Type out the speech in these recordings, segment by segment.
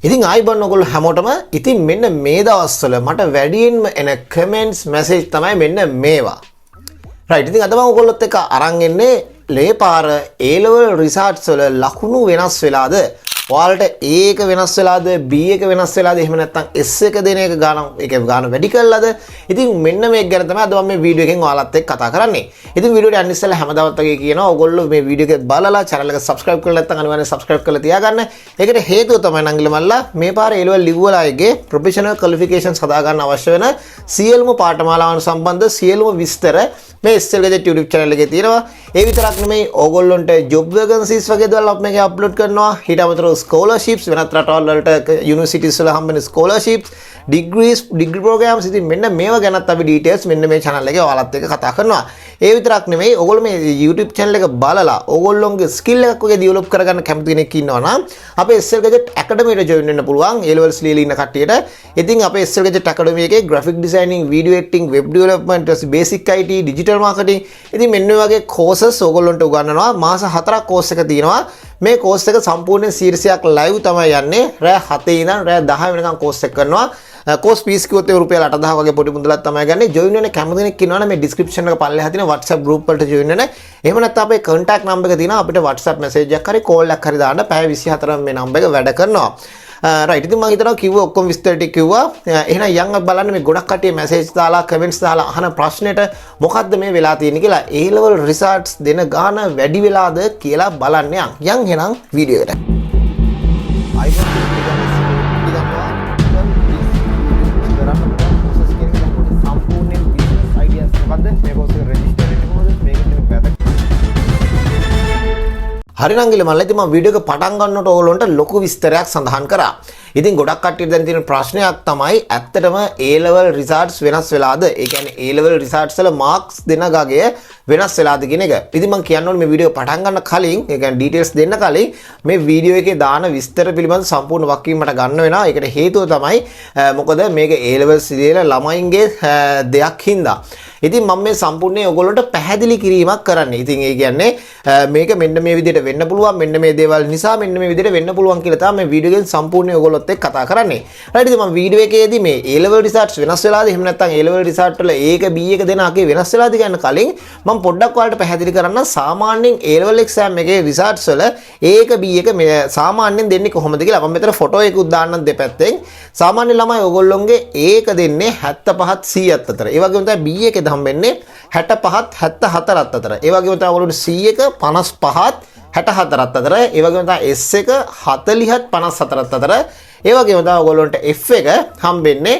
ඉතින් ආයිබන් ඔයගොල්ලෝ හැමෝටම ඉතින් මෙන්න මේ දවස්වල මට වැඩියෙන්ම එන කමෙන්ට්ස් මැසේජ් තමයි මෙන්න මේවා. රයිට් ඉතින් අද මම ඔයගොල්ලොත් එක්ක අරන් එන්නේ ලේ පාර A level results වල ලකුණු වෙනස් වෙලාද? ඔයාලට A එක වෙනස් වෙලාද B එක වෙනස් වෙලාද එහෙම නැත්නම් S එක දෙන එක ගාන වැඩි කළාද? ඉතින් මෙන්න මේක ගැන තමයි අද මම මේ වීඩියෝ එකෙන් ඔයාලත් එක්ක කතා කරන්නේ. ඉතින් වීඩියෝට යන්න ඉස්සෙල්ලා හැමදාමත් වගේ කියනවා ඔයගොල්ලෝ මේ වීඩියෝ එක බලලා channel එක subscribe කරලා නැත්නම් අනිවාර්යෙන් subscribe කරලා තියාගන්න. ඒකට හේතුව තමයි නංගිල මල්ලා මේ පාර A level ලිව්වලා අයගේ professional qualifications හදා ගන්න අවශ්‍ය වෙන සියලුම පාඨමාලාවන් සම්බන්ධ සියලුම විස්තර මේ SL Gadget YouTube channel එකේ තියෙනවා. ඒ විතරක් නෙමෙයි ඕගොල්ලොන්ට job vacancies වගේ දේවල් අපි මේකේ upload කරනවා. ඊට අමතරව scholarships වෙනත් රටවල් වලට universities වල හම්බෙන scholarships, degree programs ඉතින් මෙන්න මේවා ගැනත් අපි details මෙන්න මේ channel එකේ ඔයාලත් එක්ක කතා කරනවා. ඒ විතරක් නෙමෙයි ඕගොල්ලෝ මේ YouTube channel එක බලලා ඕගොල්ලෝගේ skill එකක් වගේ develop කරගන්න කැමති කෙනෙක් ඉන්නවා නම් අපේ SL Gadget Academy එකට join වෙන්න පුළුවන්. A levels ලියලා ඉන්න කට්ටියට. ඉතින් අපේ SL Gadget Academy එකේ graphic designing, video editing, web development, basic IT, digital marketing ඉතින් මෙන්න මේ වගේ courses ඕගොල්ලොන්ට උගන්වනවා. මාස 4ක් course එක තියෙනවා. මේ course එක සම්පූර්ණ සීරීසියක් live තමයි යන්නේ. රෑ 7 ඉඳන් රෑ 10 වෙනකම් course එක කරනවා. course fees කිව්වොත් ඒ රුපියල් 8000 වගේ පොඩි මුදලක් තමයි ගන්නේ. join වෙන්න කැමති කෙනෙක් ඉන්නවනම් මේ description එක පල්ලෙහා තියෙන WhatsApp group වලට join වෙන්න. එහෙම නැත්නම් අපේ contact number එක තියෙනවා. අපිට WhatsApp message එකක් හරි call එකක් හරි දාන්න. පැය 24ම මේ number එක වැඩ කරනවා. right ඉතින් මම හිතනවා කිව්වා ඔක්කොම විස්තර ටික කිව්වා. එහෙනම් යන් අපි බලන්න මේ ගොඩක් කට්ටිය message දාලා comments දාලා අහන ප්‍රශ්නෙට මොකද්ද මේ වෙලා තියෙන්නේ කියලා A level results දෙන ගාන වැඩි වෙලාද කියලා බලන්න යන් එහෙනම් වීඩියෝ එකට. හරි නංගිල මල්ලා ඉතින් මම වීඩියෝ එක පටන් ගන්නකොට ඕගොල්ලන්ට ලොකු විස්තරයක් සඳහන් කරා. ඉතින් ගොඩක් කට්ටියට දැන් තියෙන ප්‍රශ්නයක් තමයි ඇත්තටම A level results වෙනස් වෙලාද? ඒ කියන්නේ A level results වල marks දෙන ගගය වෙනස් වෙලාද කියන එක. ඉතින් මම කියන්න ඕනේ මේ වීඩියෝ පටන් ගන්න කලින්, ඒ කියන්නේ details දෙන්න කලින් මේ වීඩියෝ එකේ දාන විස්තර පිළිබඳ සම්පූර්ණ වක්කීම් මට ගන්න වෙනවා. ඒකට හේතුව තමයි මොකද මේක A levels ඉතින් ළමයින්ගේ දෙයක් හින්දා. ඉතින් මම මේ සම්පූර්ණයෙන් ඔයගොල්ලන්ට පැහැදිලි කිරීමක් කරන්නේ. ඉතින් ඒ කියන්නේ මේක මෙන්න මේ විදිහට වෙන්න පුළුවන්, මෙන්න මේ දේවල් නිසා මෙන්න මේ විදිහට වෙන්න පුළුවන් කියලා තමයි මේ වීඩියෝ එකෙන් සම්පූර්ණයෙන් ඔයගොල්ලොත් එක්ක කතා කරන්නේ. රයිට් ඉතින් මම වීඩියෝ එකේදී මේ A level results වෙනස් වෙලාද එහෙම නැත්නම් A level result වල A එක B එක දෙන අකේ වෙනස් වෙලාද කියන කලින් මම පොඩ්ඩක් ඔයාලට පැහැදිලි කරන්න සාමාන්‍යයෙන් A level exam එකේ results වල A එක B එක සාමාන්‍යයෙන් දෙන්නේ කොහොමද කියලා. මම මෙතන ෆොටෝ එකකුත් දාන්නම් දෙපැත්තෙන්. සාමාන්‍ය ළමයි ඔයගොල්ලෝගේ A එක දෙන්නේ 75ත් 100ත් අතර. ඒ වගේම තමයි B එකේ හම්බෙන්නේ 65ත් 74ත් අතර. ඒ වගේම තමයි ඔයගොල්ලෝට C එක 55ත් 64ත් අතර. ඒ වගේම තමයි S එක 40ත් 54ත් අතර. ඒ වගේම තමයි ඔයගොල්ලන්ට F එක හම්බෙන්නේ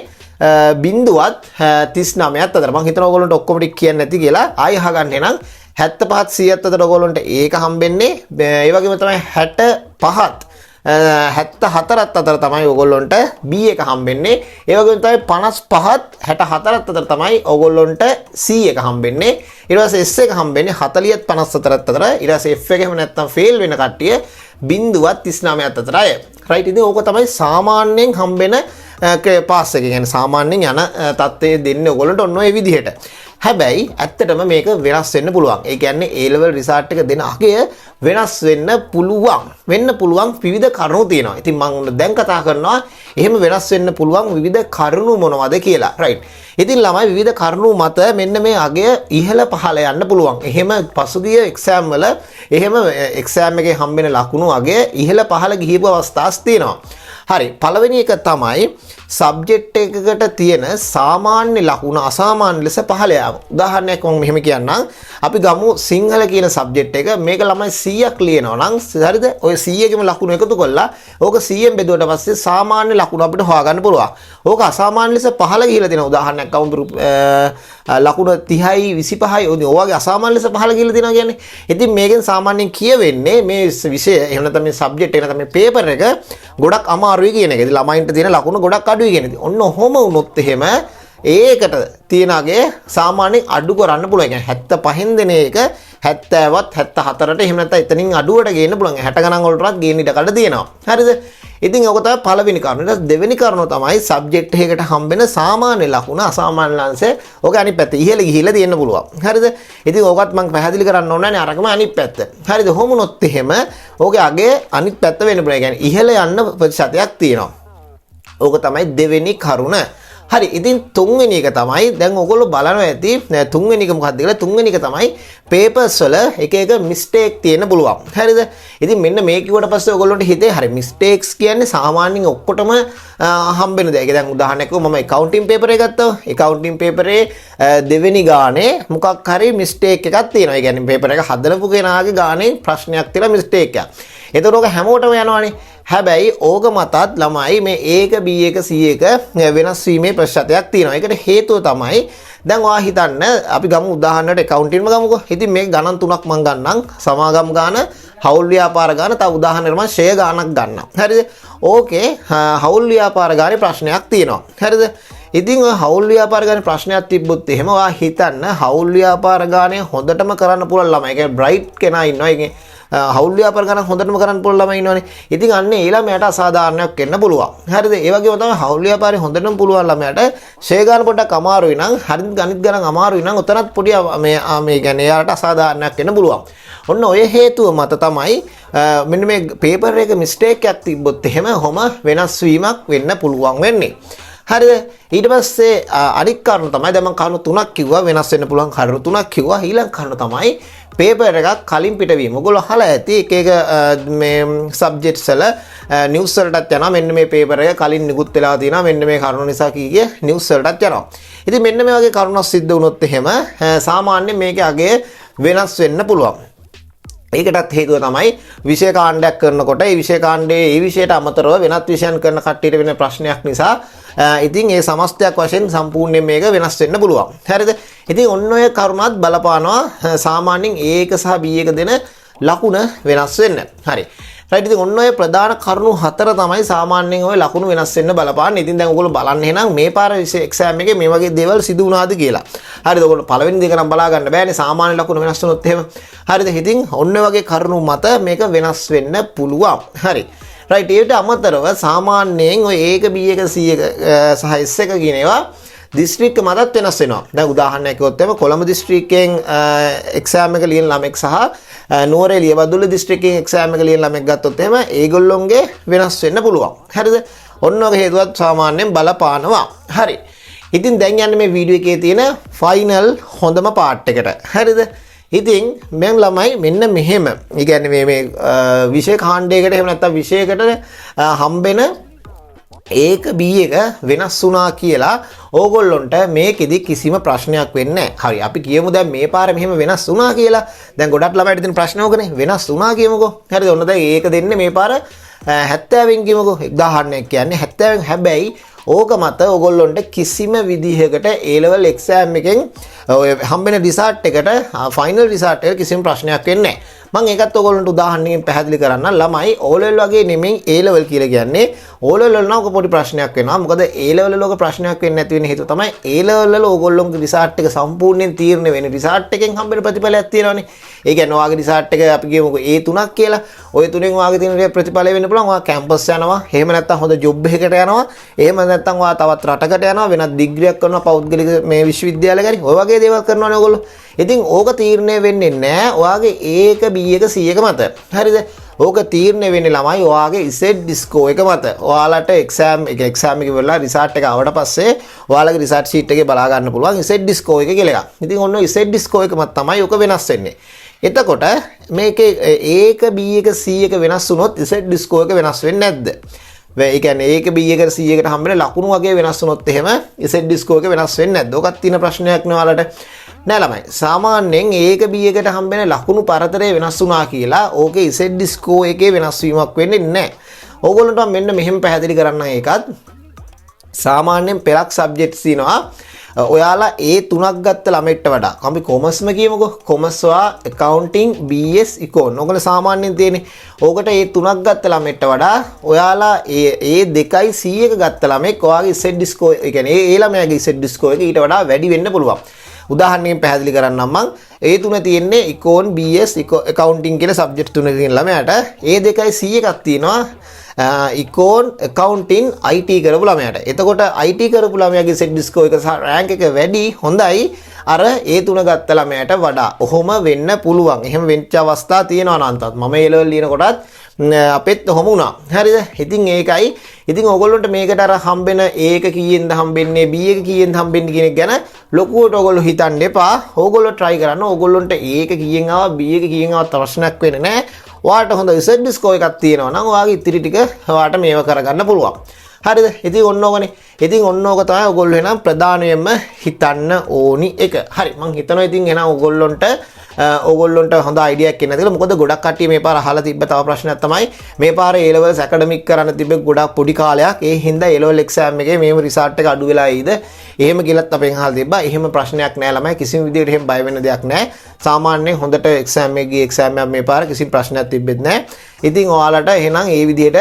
බිඳුවත් 39ත් අතර. මම හිතනවා ඔයගොල්ලන්ට ඔක්කොම ටික කියන්නේ නැති කියලා. ආයෙ අහගන්න එනම් 75ත් 100ත් අතර ඔයගොල්ලන්ට ඒක හම්බෙන්නේ. ඒ වගේම තමයි 65ත් 74ත් අතර තමයි ඔයගොල්ලොන්ට B එක හම්බෙන්නේ. ඒ වගේම තමයි 55ත් 64ත් අතර තමයි ඔයගොල්ලොන්ට C එක හම්බෙන්නේ. ඊට පස්සේ S එක හම්බෙන්නේ 40ත් 54ත් අතර. ඊට පස්සේ F එක එහෙම නැත්නම් ෆේල් වෙන කට්ටිය බිඳුවත් 39ත් අතර අය. රයිට් ඉතින් ඕක තමයි සාමාන්‍යයෙන් හම්බෙන පාස් එක. කියන්නේ සාමාන්‍යයෙන් යන තත්ත්වයේ දෙන්නේ ඔයගොල්ලන්ට ඔන්න ඔය විදිහට. හැබැයි ඇත්තටම මේක වෙනස් වෙන්න පුළුවන්. ඒ කියන්නේ A level result එක දෙන අගය වෙනස් වෙන්න පුළුවන් විවිධ කරුණු තියෙනවා. ඉතින් මම දැන් කතා කරනවා එහෙම වෙනස් වෙන්න පුළුවන් විවිධ කරුණු මොනවද කියලා. රයිට්. ඉතින් ළමයි විවිධ කරුණු මත මෙන්න මේ අගය ඉහළ පහළ යන්න පුළුවන්. එහෙම පසුගිය exam වල එහෙම exam එකේ හම්බෙන ලකුණු අගය ඉහළ පහළ ගිහිපු අවස්ථාස් තියෙනවා. හරි. පළවෙනි එක තමයි සබ්ජෙක්ට් එකකට තියෙන සාමාන්‍ය ලකුණ අසාමාන්‍ය ලෙස පහළ යාම. උදාහරණයක් මම මෙහෙම කියන්නම්. අපි ගමු සිංහල කියන සබ්ජෙක්ට් එක. මේක ළමයි 100ක් ලියනවා නම් හරිද? ඔය 100ගෙම ලකුණු එකතු කරලා ඕක 100ෙන් බෙදුවට පස්සේ සාමාන්‍ය ලකුණු අපිට හොයාගන්න පුළුවන්. ඕක අසාමාන්‍ය ලෙස පහළ ගිහිලා දෙන උදාහරණයක් ගමු ලකුණු 30යි 25යි ඔයගේ අසාමාන්‍ය ලෙස පහළ ගිහිලා දෙනවා කියන්නේ. ඉතින් මේකෙන් සාමාන්‍යයෙන් කියවෙන්නේ මේ විෂය එහෙම නැත්නම් මේ සබ්ජෙක්ට් එක නැත්නම් මේ පේපර් එක ගොඩක් අමාරුයි කියන එක. ඉතින් ළමයින්ට තියෙන ලකුණු ගොඩක් අඩුයි කියන එක. ඔන්න ඔහොම වුණොත් එහෙම ඒකට තියනගේ සාමාන්‍යයෙන් අඩු කරන්න පුළුවන්. يعني 75න් දෙන එක 70වත් 74ට එහෙම නැත්නම් එතනින් අඩුවට ගේන්න පුළුවන් 60 ගණන් වලටවත් ගේන්න ඉඩ කඩ තියෙනවා. හරිද? ඉතින් ඔක තමයි පළවෙනි කාරණා. ඊට දෙවෙනි කාරණා තමයි සබ්ජෙක්ට් එකකට හම්බෙන සාමාන්‍ය ලකුණ අසාමාන්‍ය අංශය. ඔක අනිත් පැත්ත ඉහළ ගිහිල්ලා තියෙන්න පුළුවන්. හරිද? ඉතින් ඕකත් මම පැහැදිලි කරන්න ඕනේ නේ අරකම අනිත් පැත්ත. හරිද? කොහොමුනොත් එහෙම ඕකේ අගේ අනිත් පැත්ත වෙන්න පුළුවන්. يعني ඉහළ යන්න ප්‍රතිශතයක් තියෙනවා. ඕක තමයි දෙවෙනි කරුණ. හරි ඉතින් තුන්වෙනි එක තමයි දැන් ඔයගොල්ලෝ බලනවා ඇති තුන්වෙනි එක මොකක්ද කියලා. තුන්වෙනි එක තමයි papers වල එක එක mistake තියෙන්න පුළුවන්. හරිද? ඉතින් මෙන්න මේ කිව්වට පස්සේ ඔයගොල්ලන්ට හිතේ හරි mistakes කියන්නේ සාමාන්‍යයෙන් ඔක්කොටම හම්බෙන දෙයක්. දැන් උදාහරණයක් මම accounting paper එක ගත්තා. accounting paper දෙවෙනි ගානේ මොකක් හරි mistake එකක් තියෙනවා. ඒ කියන්නේ paper එක හදලපු කෙනාගේ ගානේ ප්‍රශ්නයක් තියෙනවා mistake එකක්. එතකොට ඔක හැමෝටම යනවානේ. හැබැයි ඕක මතත් ළමයි මේ A1 B1 C1 වෙනස් වීමේ ප්‍රතිශතයක් තියෙනවා. ඒකට හේතුව තමයි දැන් ඔයා හිතන්න අපි ගමු උදාහරණයක් accounting ම ගමුකෝ. ඉතින් මේක ගණන් තුනක් මම ගන්නම්. සමාගම් ගාන, හවුල් ව්‍යාපාර ගාන, තව උදාහරණයක් මම ෂෙයා ගානක් ගන්නම්. හරිද? ඕකේ හවුල් ව්‍යාපාර ගානේ ප්‍රශ්නයක් තියෙනවා. හරිද? ඉතින් ඔය හවුල් ව්‍යාපාර ගානේ ප්‍රශ්නයක් තිබ්බොත් එහෙම ඔයා හිතන්න හවුල් ව්‍යාපාර ගානේ හොඳටම කරන්න පුළුවන් ළමයි. ඒ කියන්නේ බ්‍රයිට් කෙනා ඉන්නවා. ඒකේ හවුල් ව්‍යාපාර ගන්න හොඳටම කරන්න පුළුවන් ළමයි ඉන්නවනේ. ඉතින් අන්න ඒ ළමයාට අසාධාරණයක් වෙන්න පුළුවන්. හරිද? ඒ වගේම තමයි හවුල් ව්‍යාපාරේ හොඳටම පුළුවන් ළමයාට ෂෙයා ගන්න පොඩ්ඩක් අමාරුයි නම්, හරිද ගණිත ගණන් අමාරුයි නම් උතනත් පොඩි මේ කියන්නේ එයාට අසාධාරණයක් වෙන්න පුළුවන්. ඔන්න ඔය හේතුව මත තමයි මෙන්න මේ පේපර් එක මිස්ටේක් එකක් තිබ්බොත් එහෙම කොහොම වෙනස් වීමක් වෙන්න පුළුවන් වෙන්නේ. හරිද? ඊට පස්සේ අනික් කාරණා තමයි දැන් මම කරුණු තුනක් කිව්වා වෙනස් වෙන්න පුළුවන් කරුණු තුනක් කිව්වා. ඊළඟ කාරණා තමයි පේපර් එකක් කලින් පිටවීම. ඔයගොල්ලෝ අහලා ඇති එක එක මේ සබ්ජෙක්ට්ස් වල නිවුස් වලටත් යනවා. මෙන්න මේ පේපර් එක කලින් නිකුත් වෙලා තියෙනවා. මෙන්න මේ කරුණු නිසා කීයේ නිවුස් වලටත් යනවා. ඉතින් මෙන්න මේ වගේ කරුණක් සිද්ධ වුණොත් එහෙම සාමාන්‍යයෙන් මේකේ අගය වෙනස් වෙන්න පුළුවන්. ඒකටත් හේතුව තමයි විෂය කාණ්ඩයක් කරනකොට ඒ විෂය කාණ්ඩයේ ඒ විෂයට අමතරව වෙනත් විෂයන් කරන කට්ටියට වෙන ප්‍රශ්නයක් නිසා ඉතින් ඒ සමස්තයක් වශයෙන් සම්පූර්ණයෙන් මේක වෙනස් වෙන්න පුළුවන්. හරිද? ඉතින් ඔන්න ඔය කරුණාත් බලපානවා සාමාන්‍යයෙන් A1 සහ B1 දෙන ලකුණ වෙනස් වෙන්න. හරි. රයිට් ඉතින් ඔන්න ඔය ප්‍රධාන කරුණු හතර තමයි සාමාන්‍යයෙන් ඔය ලකුණු වෙනස් වෙන්න බලපාන්නේ. ඉතින් දැන් ඔයගොල්ලෝ බලන්න එහෙනම් මේ පාර එක්සෑම් එකේ මේ වගේ දේවල් සිදු වුණාද කියලා. හරිද? ඔයගොල්ලෝ පළවෙනි දෙක නම් බලා ගන්න බෑනේ සාමාන්‍ය ලකුණු වෙනස් වුණොත් එහෙම. හරිද? ඉතින් ඔන්න ඔය වගේ කරුණු මත මේක වෙනස් වෙන්න පුළුවන්. හරි. රයිට් ඒකට අමතරව සාමාන්‍යයෙන් ඔය A1 B1 C1 සහ S1 කියන ඒවා දිස්ත්‍රික්ක මතත් වෙනස් වෙනවා. දැන් උදාහරණයක් කිව්වොත් එම කොළඹ දිස්ත්‍රික්කයෙන් එක්සෑම් එක ලියන ළමෙක් සහ නුවරඑළිය වදුල්ල දිස්ත්‍රික්කයෙන් එක්සෑම් එක ලියන ළමෙක් ගත්තොත් එහෙම ඒගොල්ලොන්ගේ වෙනස් වෙන්න පුළුවන්. හරිද? ඔන්න ඔය හේතුවත් සාමාන්‍යයෙන් බලපානවා. හරි. ඉතින් දැන් යන්නේ මේ වීඩියෝ එකේ තියෙන ෆයිනල් හොඳම පාර්ට් එකට. හරිද? ඉතින් මෙන් ළමයි මෙන්න මෙහෙම. ඒ කියන්නේ මේ විෂය කාණ්ඩයකට එහෙම නැත්නම් විෂයකට හම්බෙන ඒක B1 වෙනස් වුණා කියලා ඕගොල්ලොන්ට මේකෙදි කිසිම ප්‍රශ්නයක් වෙන්නේ නැහැ. හරි අපි කියමු දැන් මේ පාර මෙහෙම වෙනස් වුණා කියලා. දැන් ගොඩක් ළමයිට තියෙන ප්‍රශ්න ඕකනේ වෙනස් වුණා කියමුකෝ. හරිද? ඔන්න දැන් ඒක දෙන්නේ මේ පාර 70න් කියමුකෝ. 1000ක් කියන්නේ 70න්. හැබැයි ඕක මත ඕගොල්ලොන්ට කිසිම විදිහකට A level exam එකෙන් ඔය හම්බෙන රිසල්ට් එකට ෆයිනල් රිසල්ට් එක කිසිම ප්‍රශ්නයක් වෙන්නේ නැහැ. මම ඒකත් ඔයගොල්ලන්ට උදාහරණයකින් පැහැදිලි කරන්න. ළමයි O level වගේ නෙමෙයි A level කියලා කියන්නේ. O level වල නම් ඔක පොඩි ප්‍රශ්නයක් වෙනවා. මොකද A level වල ඔක ප්‍රශ්නයක් වෙන්නේ නැති වෙන හේතුව තමයි A level වල ඕගොල්ලෝගේ රිසල්ට් එක සම්පූර්ණයෙන් තීරණය වෙන්නේ. රිසල්ට් එකෙන් හම්බෙන ප්‍රතිඵලයක් තියෙනවානේ. ඒ කියන්නේ ඔයාගේ රිසල්ට් එක අපි කියමුකෝ A3ක් කියලා. ඔය තුනෙන් ඔයාගේ තියෙන ප්‍රතිඵලය වෙන්න පුළුවන්. ඔයා කැම්පස් යනවා. එහෙම නැත්නම් හොඳ ජොබ් එකකට යනවා. එහෙම නැත්නම් ඔයා තවත් රටකට යනවා. වෙනත් ඩිග්‍රියක් කරනවා. පෞද්ගලික මේ විශ්වවිද්‍යාලයක හරි. ඔය වගේ දේවල් කරනවානේ ඔයගොල්ලෝ. ඉතින් ඕක තීරණය වෙන්නේ නැහැ ඔයාගේ A1 B1 C1 මත. හරිද? ඕක තීරණය වෙන්නේ ළමයි ඔයාගේ Z score එක මත. ඔයාලට exam එක ඉවරලා රිසල්ට් එක ආවට පස්සේ ඔයාලගේ රිසල්ට් ෂීට් එකේ බලා ගන්න පුළුවන් Z score එක කියලා එකක්. ඉතින් ඔන්න Z score එක මත තමයි ඕක වෙනස් වෙන්නේ. එතකොට මේකේ A1 B1 C1 වෙනස් වුණොත් Z score එක වෙනස් වෙන්නේ නැද්ද? ඒ කියන්නේ A1 B1 C1 හම්බෙන ලකුණු වගේ වෙනස් වුණොත් එහෙම Z score එක වෙනස් වෙන්නේ නැද්ද? ඔකත් තියෙන ප්‍රශ්නයක් නේ ඔයාලට. නෑ ළමයි සාමාන්‍යයෙන් A1 B1කට හම්බෙන ලකුණු පරතරය වෙනස් වුණා කියලා ඕකේ Z score එකේ වෙනස් වීමක් වෙන්නේ නැහැ. ඕගොල්ලන්ට මෙන්න මෙහෙම පැහැදිලි කරන්න ඒකත් සාමාන්‍යයෙන් පෙරක් සබ්ජෙක්ට්ස් තියෙනවා. ඔයාලා A3ක් ගත්ත ළමයිට වඩා අපි කොමර්ස්ම කියමුකෝ. කොමර්ස් වා accounting BS econ. ඔයගොල්ලෝ සාමාන්‍යයෙන් තියෙන්නේ. ඕකට A3ක් ගත්ත ළමයිට වඩා ඔයාලා A2යි C1 ගත්ත ළමෙක් ඔයාගේ Z score ඒ කියන්නේ ඒ ළමයාගේ Z score එක ඊට වඩා වැඩි වෙන්න පුළුවන්. උදාහරණයකින් පැහැදිලි කරන්නම් මම. ඒ තුන තියෙන්නේ econ BS accounting කියලා සබ්ජෙක්ට් තුනකින් ළමයාට. ඒ දෙකයි C එකක් තියෙනවා. econ accounting IT කරපු ළමයාට. එතකොට IT කරපු ළමයාගේ set score එක සහ rank එක වැඩි හොඳයි අර ඒ තුන ගත්ත ළමයාට වඩා. ඔහොම වෙන්න පුළුවන්. එහෙම වෙච්ච අවස්ථා තියෙනවා අනන්තවත්. මම ඒ level ලියන කොටත් අපෙත් ඔහොම වුණා. හරිද? ඉතින් ඒකයි. ඉතින් ඕගොල්ලොන්ට මේකට අර හම්බෙන A එක කීයෙන්ද හම්බෙන්නේ B එක කීයෙන්ද හම්බෙන්නේ කියන එක ගැන ලොකුවට ඕගොල්ලෝ හිතන්න එපා. ඕගොල්ලෝ try කරන්න. ඕගොල්ලොන්ට A එක කීයෙන් ආවා B එක කීයෙන් ආවත් ප්‍රශ්නයක් වෙන්නේ නැහැ. ඔයාලට හොඳ Z score එකක් තියෙනවා නම් ඔයාගේ ඉතිරි ටික ඔයාලට මේව කරගන්න පුළුවන්. හරිද? ඉතින් ඔන්න ඕකනේ. ඉතින් ඔන්න ඕක තමයි ඔයගොල්ලෝ එහෙනම් ප්‍රධානයෙන්ම හිතන්න ඕනි එක. හරි. මම හිතනවා ඉතින් එහෙනම් ඕගොල්ලොන්ට හොඳ අයිඩියා එකක් එන්න කියලා. මොකද ගොඩක් කට්ටිය මේ පාර අහලා තිබ්බ තව ප්‍රශ්නයක් තමයි මේ පාර A levels academic කරන්න තිබ්බ ගොඩක් පොඩි කාලයක්. ඒ හින්දා A level exam එකේ මේම රිසල්ට් එක අඩු වෙලා ඉයිද? එහෙම කියලාත් අපෙන් අහලා තිබ්බා. එහෙම ප්‍රශ්නයක් නෑ ළමයි. කිසිම විදිහට එහෙම බය වෙන්න දෙයක් නෑ. සාමාන්‍යයෙන් හොඳට exam එකේ exam එක මේ පාර කිසි ප්‍රශ්නයක් තිබෙත් නෑ. ඉතින් ඔයාලට එහෙනම් ඒ විදිහට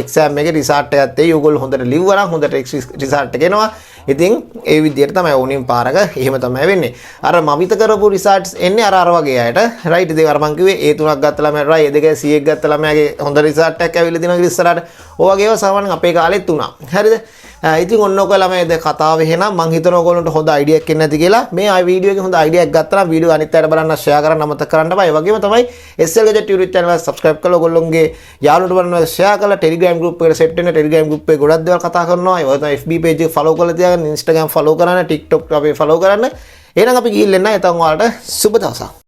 exam එකේ රිසල්ට් එකත් එයි. ඔයගොල්ලෝ හොඳට ලිව්වා නම් හොඳට රිසල්ට් එක එනවා. ඉතින් ඒ විදිහට තමයි ඕනින් පාරක එහෙම තමයි වෙන්නේ. අර මවිත කරපු රිසල්ට්ස් එන්නේ අර වගේ අයට. රයිට් ඉතින් අර මං කිව්වේ ඒ තුනක් ගත්ත ළමයාට රයි ඒ දෙකේ C එක ගත්ත ළමයාගේ හොඳ රිසල්ට් එකක් ඇවිල්ලා දිනවා ඉස්සරහට. ඔය වගේ ඒවා සාමාන්‍යයෙන් අපේ කාලෙත් උනා. හරිද? ඉතින් ඔන්න ඔක ළමයි ද කතාව එහෙනම් මං හිතනවා ඔයගොල්ලන්ට හොඳ අයිඩියා එකක් එන්න ඇති කියලා. මේ වීඩියෝ එකේ හොඳ අයිඩියා එකක් ගත්තා නම් වීඩියෝ අනිත් අයට බලන්න ෂෙයා කරන්න අමතක කරන්න බෑ. ඒ වගේම තමයි SL Gadget YouTube channel එක subscribe කරලා ඔයගොල්ලොන්ගේ යාළුවන්ට බලන්න ෂෙයා කරලා Telegram group එකට set වෙන්න. Telegram group එකේ ගොඩක් දේවල් කතා කරනවා. ඒ වගේම FB page එක follow කරලා තියාගන්න. Instagram follow කරන්න. TikTok අපේ follow කරන්න. එහෙනම් අපි ගිහින් එන්න. එතන ඔයාලට සුබ දවසක්.